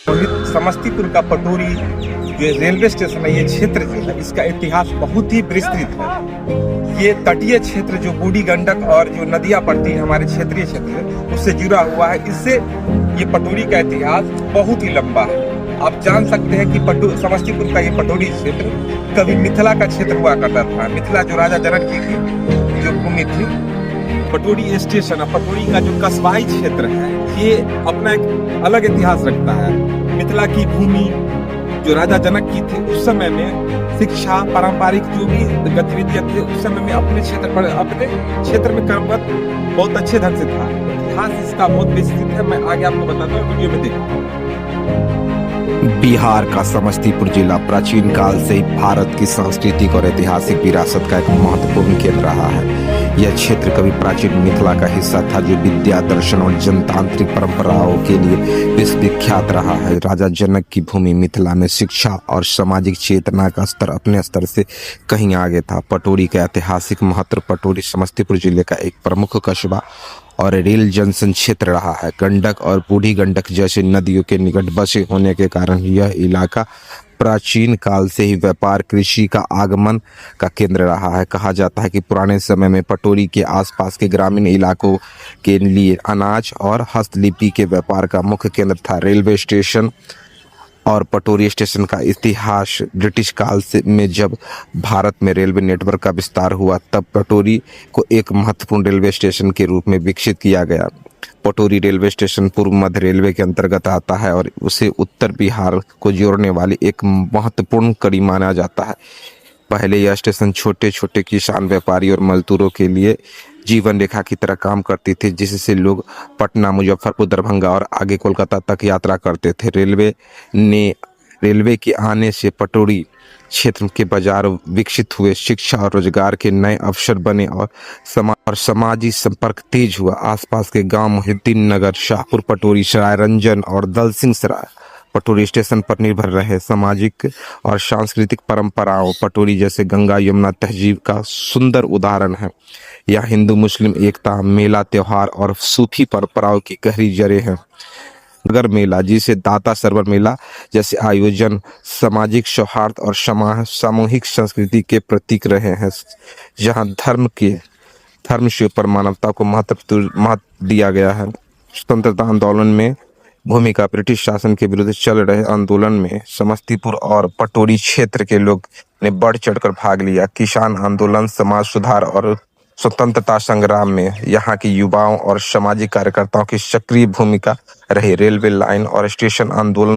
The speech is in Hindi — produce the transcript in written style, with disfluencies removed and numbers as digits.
मोहित, समस्तीपुर का पटोरी जो रेलवे स्टेशन है, ये क्षेत्र जो है इसका इतिहास बहुत ही विस्तृत है। ये तटीय क्षेत्र जो बूढ़ी गंडक और जो नदियां पड़ती है हमारे क्षेत्रीय क्षेत्र में, उससे जुड़ा हुआ है। इससे ये पटोरी का इतिहास बहुत ही लंबा है। आप जान सकते हैं कि समस्तीपुर का ये पटोरी क्षेत्र कभी मिथिला का क्षेत्र हुआ करता था। मिथिला जो राजा जनक जी की जो भूमि थी। पटोरी स्टेशन, पटोरी का जो कस्बाई क्षेत्र है, ये अपना एक अलग इतिहास रखता है। मिथिला की भूमि जो राजा जनक की थी, उस समय में शिक्षा, पारंपरिक जो भी गतिविधियां थे, उस समय में अपने क्षेत्र में कर्मरत बहुत अच्छे ढंग से था। इतिहास इसका बहुत विस्तृत है, मैं आगे आपको बताता हूँ, वीडियो में देखिए। बिहार का समस्तीपुर जिला प्राचीन काल से ही भारत की सांस्कृतिक और ऐतिहासिक विरासत का एक महत्वपूर्ण केंद्र रहा है। यह क्षेत्र कभी प्राचीन मिथिला का हिस्सा था, जो विद्या, दर्शन और जनतांत्रिक परंपराओं के लिए विश्वविख्यात रहा है। राजा जनक की भूमि मिथिला में शिक्षा और सामाजिक चेतना का स्तर अपने स्तर से कहीं आगे था। पटोरी का ऐतिहासिक महत्व। पटोरी समस्तीपुर जिले का एक प्रमुख कस्बा और रेल जंक्शन क्षेत्र रहा है। गंडक और बूढ़ी गंडक जैसे नदियों के निकट बसे होने के कारण यह इलाका प्राचीन काल से ही व्यापार, कृषि का आगमन का केंद्र रहा है। कहा जाता है कि पुराने समय में पटोरी के आसपास के ग्रामीण इलाकों के लिए अनाज और हस्तलिपि के व्यापार का मुख्य केंद्र था। रेलवे स्टेशन और पटोरी स्टेशन का इतिहास ब्रिटिश काल से में जब भारत में रेलवे नेटवर्क का विस्तार हुआ, तब पटोरी को एक महत्वपूर्ण रेलवे स्टेशन के रूप में विकसित किया गया। पटोरी रेलवे स्टेशन पूर्व मध्य रेलवे के अंतर्गत आता है और उसे उत्तर बिहार को जोड़ने वाली एक महत्वपूर्ण कड़ी माना जाता है। पहले यह स्टेशन छोटे छोटे किसान, व्यापारी और मजदूरों के लिए जीवन रेखा की तरह काम करती थी, जिससे लोग पटना, मुजफ्फरपुर, दरभंगा और आगे कोलकाता तक यात्रा करते थे। रेलवे के आने से पटोरी क्षेत्र के बाजार विकसित हुए, शिक्षा और रोजगार के नए अवसर बने और समाजी संपर्क तेज हुआ। आसपास के गांव मोहिउद्दीन नगर, शाहपुर पटोरी, सरायरंजन और दल सिंह सराय पटोरी स्टेशन पर निर्भर रहे। सामाजिक और सांस्कृतिक परंपराओं। पटोरी जैसे गंगा यमुना तहजीब का सुंदर उदाहरण है। यह हिंदू मुस्लिम एकता, मेला, त्योहार और सूफी परंपराओं की गहरी जड़ें हैं। नगर मेला, जिसे दाता सरोवर मेला जैसे आयोजन सामाजिक सौहार्द और सामूहिक संस्कृति के प्रतीक रहे हैं, जहां धर्म से ऊपर मानवता को महत्व दिया गया है। स्वतंत्रता आंदोलन में भूमिका। ब्रिटिश शासन के विरुद्ध चल रहे आंदोलन में समस्तीपुर और पटोरी क्षेत्र के लोग ने बढ़ चढ़कर भाग लिया। किसान आंदोलन, समाज सुधार और स्वतंत्रता संग्राम में यहाँ के युवाओं और सामाजिक कार्यकर्ताओं की सक्रिय भूमिका रही। रेलवे लाइन और स्टेशन आंदोलन